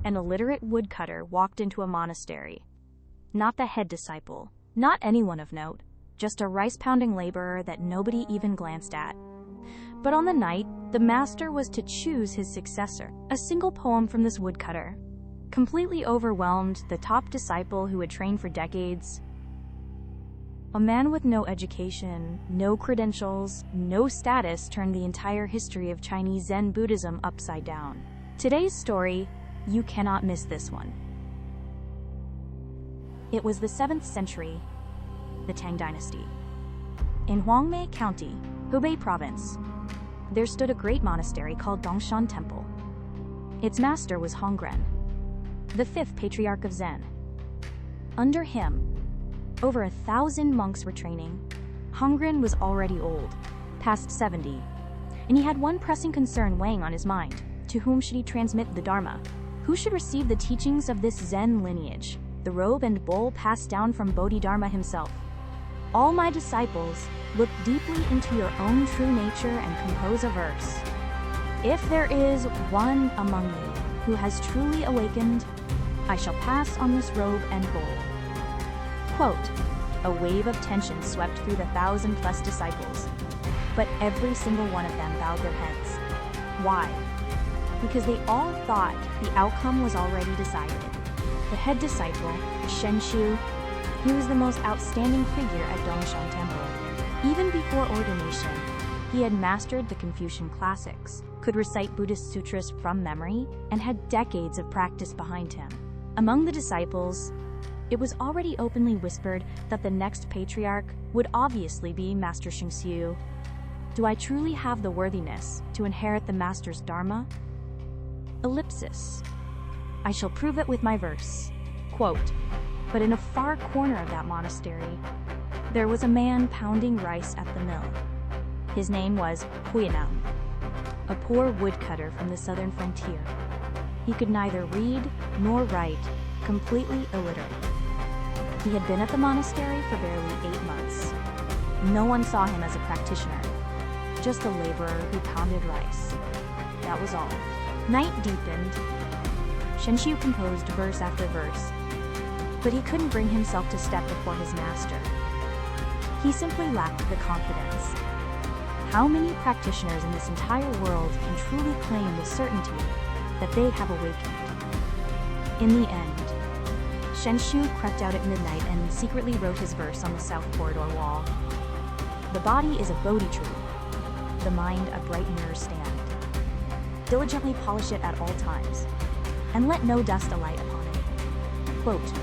an illiterate woodcutter walked into a monastery. Not the head disciple, not anyone of note, just a rice-pounding laborer that nobody even glanced at. But on the night, the master was to choose his successor. A single poem from this woodcutter. Completely overwhelmed, the top disciple who had trained for decades, a man with no education, no credentials, no status, turned the entire history of Chinese Zen Buddhism upside down. Today's story, you cannot miss this one. It was the 7th century, the Tang Dynasty. In Huangmei County, Hubei Province, there stood a great monastery called Dongshan Temple. Its master was Hongren, the 5th Patriarch of Zen. Under him, over 1,000 monks were training. Hongren was already old, past 70, and he had one pressing concern weighing on his mind. To whom should he transmit the Dharma? Who should receive the teachings of this Zen lineage, the robe and bowl passed down from Bodhidharma himself? All my disciples, look deeply into your own true nature and compose a verse. If there is one among you who has truly awakened, I shall pass on this robe and bowl. Quote, a wave of tension swept through the 1,000+ disciples, but every single one of them bowed their heads. Why? Because they all thought the outcome was already decided. The head disciple, Shen Shu, he was the most outstanding figure at Dongshan Temple. Even before ordination, he had mastered the Confucian classics, could recite Buddhist sutras from memory, and had decades of practice behind him. Among the disciples, it was already openly whispered that the next patriarch would obviously be Master Huineng. Do I truly have the worthiness to inherit the master's dharma? Ellipsis. I shall prove it with my verse. Quote, but in a far corner of that monastery, there was a man pounding rice at the mill. His name was Huineng, a poor woodcutter from the southern frontier. He could neither read nor write, completely illiterate. He had been at the monastery for barely 8 months. No one saw him as a practitioner, just a laborer who pounded rice. That was all. Night deepened. Shen Shu composed verse after verse, but he couldn't bring himself to step before his master. He simply lacked the confidence. How many practitioners in this entire world can truly claim with certainty that they have awakened? In the end, Shen Shu crept out at midnight and secretly wrote his verse on the south corridor wall. The body is a Bodhi tree, the mind a bright mirror stand. Diligently polish it at all times, and let no dust alight upon it. Quote,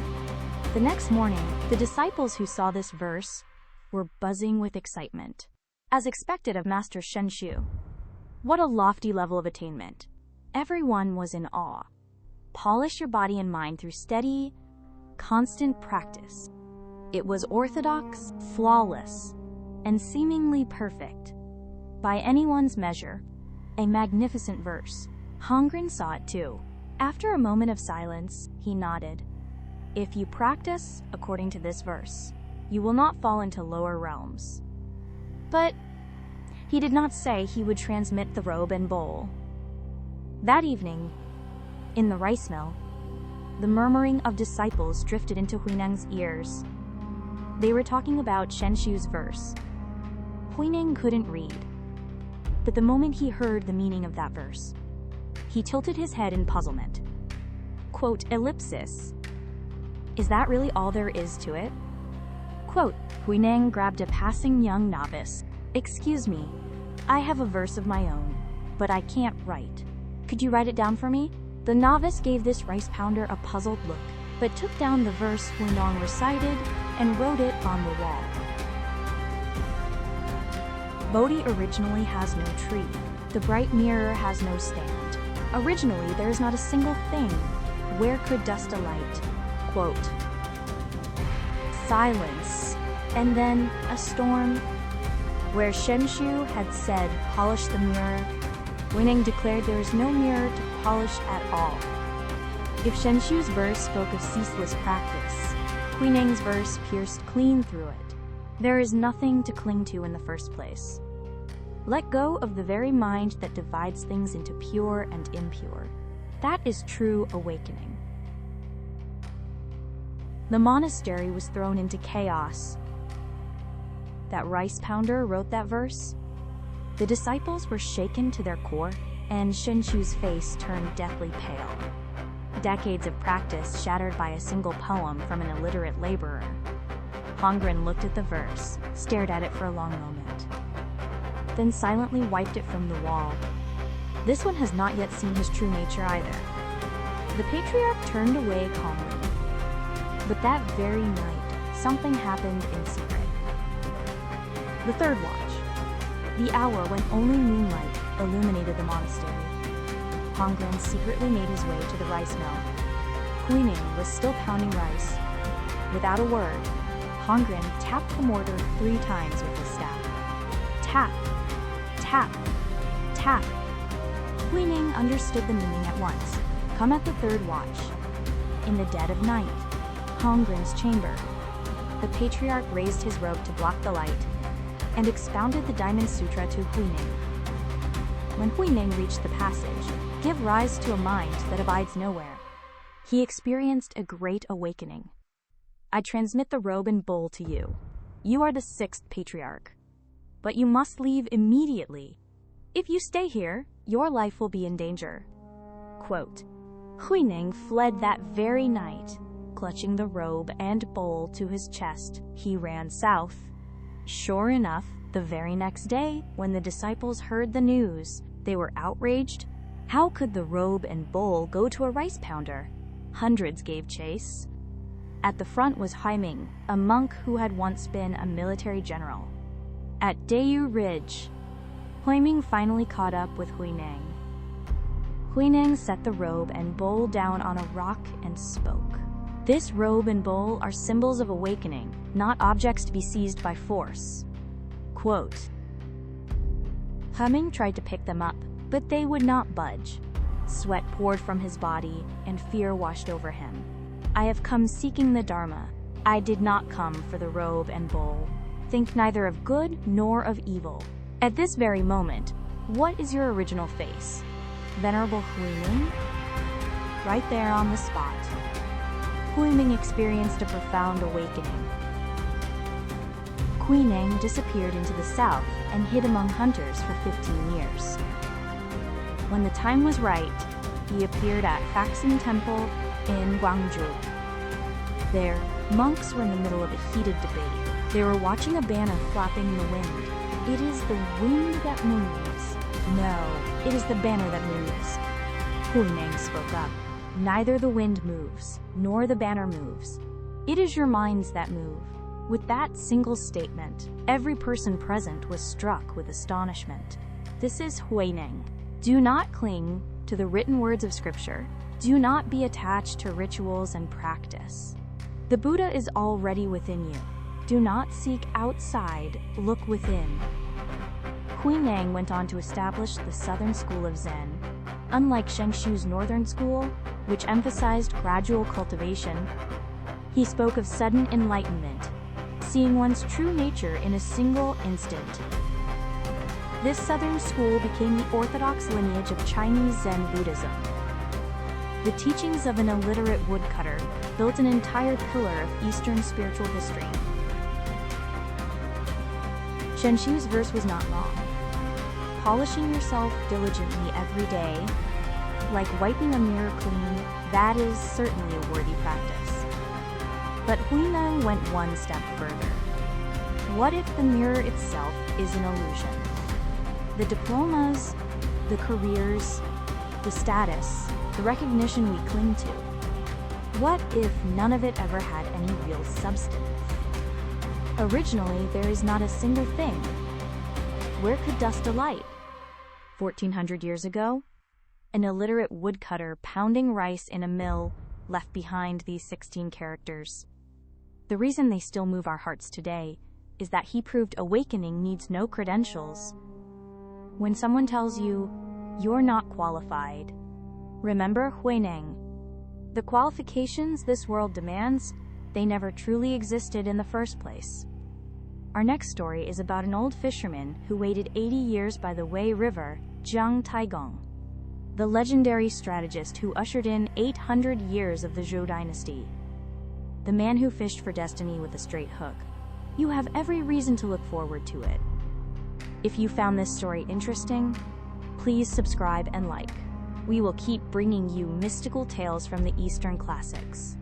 the next morning, the disciples who saw this verse were buzzing with excitement, as expected of Master Shen Shu. What a lofty level of attainment. Everyone was in awe. Polish your body and mind through steady, constant practice. It was orthodox, flawless, and seemingly perfect. By anyone's measure, a magnificent verse. Hongren saw it too. After a moment of silence, he nodded. If you practice according to this verse, you will not fall into lower realms. But he did not say he would transmit the robe and bowl. That evening, in the rice mill, the murmuring of disciples drifted into Huineng's ears. They were talking about Shen Shu's verse. Huineng couldn't read, but the moment he heard the meaning of that verse, he tilted his head in puzzlement. Quote, ellipsis. Is that really all there is to it? Quote, Huineng grabbed a passing young novice. Excuse me, I have a verse of my own, but I can't write. Could you write it down for me? The novice gave this rice pounder a puzzled look, but took down the verse Huineng recited and wrote it on the wall. Bodhi originally has no tree. The bright mirror has no stand. Originally, there is not a single thing. Where could dust alight? Quote, silence, and then a storm. Where Shen Shu had said, polish the mirror, Huineng declared there is no mirror to polish at all. If Shen Shu's verse spoke of ceaseless practice, Huineng's verse pierced clean through it. There is nothing to cling to in the first place. Let go of the very mind that divides things into pure and impure. That is true awakening. The monastery was thrown into chaos. That rice pounder wrote that verse. The disciples were shaken to their core, and Shenxu's face turned deathly pale. Decades of practice shattered by a single poem from an illiterate laborer. Hongren looked at the verse, stared at it for a long moment, then silently wiped it from the wall. This one has not yet seen his true nature either. The Patriarch turned away calmly. But that very night, something happened in secret. The third watch, the hour when only moonlight illuminated the monastery. Hongren secretly made his way to the rice mill. Huineng was still pounding rice. Without a word, Hongren tapped the mortar 3 times with his staff. Tap, tap, tap. Huineng understood the meaning at once. Come at the third watch. In the dead of night, Hongren's chamber. The Patriarch raised his robe to block the light and expounded the Diamond Sutra to Huineng. When Huineng reached the passage, give rise to a mind that abides nowhere, he experienced a great awakening. I transmit the robe and bowl to you. You are the 6th Patriarch. But you must leave immediately. If you stay here, your life will be in danger. Quote, Huineng fled that very night. Clutching the robe and bowl to his chest, he ran south. Sure enough, the very next day, when the disciples heard the news, they were outraged. How could the robe and bowl go to a rice pounder? Hundreds gave chase. At the front was Huineng, a monk who had once been a military general. At Dayu Ridge, Huineng finally caught up with Huineng. Huineng set the robe and bowl down on a rock and spoke. This robe and bowl are symbols of awakening, not objects to be seized by force. Quote, Huineng tried to pick them up, but they would not budge. Sweat poured from his body, and fear washed over him. I have come seeking the Dharma. I did not come for the robe and bowl. Think neither of good nor of evil. At this very moment, what is your original face? Venerable Huineng? Right there on the spot. Huineng experienced a profound awakening. Huineng disappeared into the south and hid among hunters for 15 years. When the time was right, he appeared at Faxing Temple in Guangzhou. There, monks were in the middle of a heated debate. They were watching a banner flapping in the wind. It is the wind that moves. No, it is the banner that moves. Huineng spoke up. Neither the wind moves, nor the banner moves. It is your minds that move. With that single statement, every person present was struck with astonishment. This is Huineng. Do not cling to the written words of Scripture. Do not be attached to rituals and practice. The Buddha is already within you. Do not seek outside, look within. Huineng went on to establish the Southern School of Zen. Unlike Shenxu's Northern School, which emphasized gradual cultivation, he spoke of sudden enlightenment, seeing one's true nature in a single instant. This Southern school became the orthodox lineage of Chinese Zen Buddhism. The teachings of an illiterate woodcutter built an entire pillar of Eastern spiritual history. Shenxu's verse was not wrong. Polishing yourself diligently every day, like wiping a mirror clean, that is certainly a worthy practice. But Huineng went one step further. What if the mirror itself is an illusion? The diplomas, the careers, the status, the recognition we cling to. What if none of it ever had any real substance? Originally, there is not a single thing. Where could dust alight? 1400 years ago, an illiterate woodcutter pounding rice in a mill left behind these 16 characters. The reason they still move our hearts today is that he proved awakening needs no credentials. When someone tells you, you're not qualified, remember Huineng. The qualifications this world demands, they never truly existed in the first place. Our next story is about an old fisherman who waited 80 years by the Wei River, Jiang Taigong. the legendary strategist who ushered in 800 years of the Zhou dynasty. The man who fished for destiny with a straight hook. You have every reason to look forward to it. If you found this story interesting, please subscribe and like. We will keep bringing you mystical tales from the Eastern classics.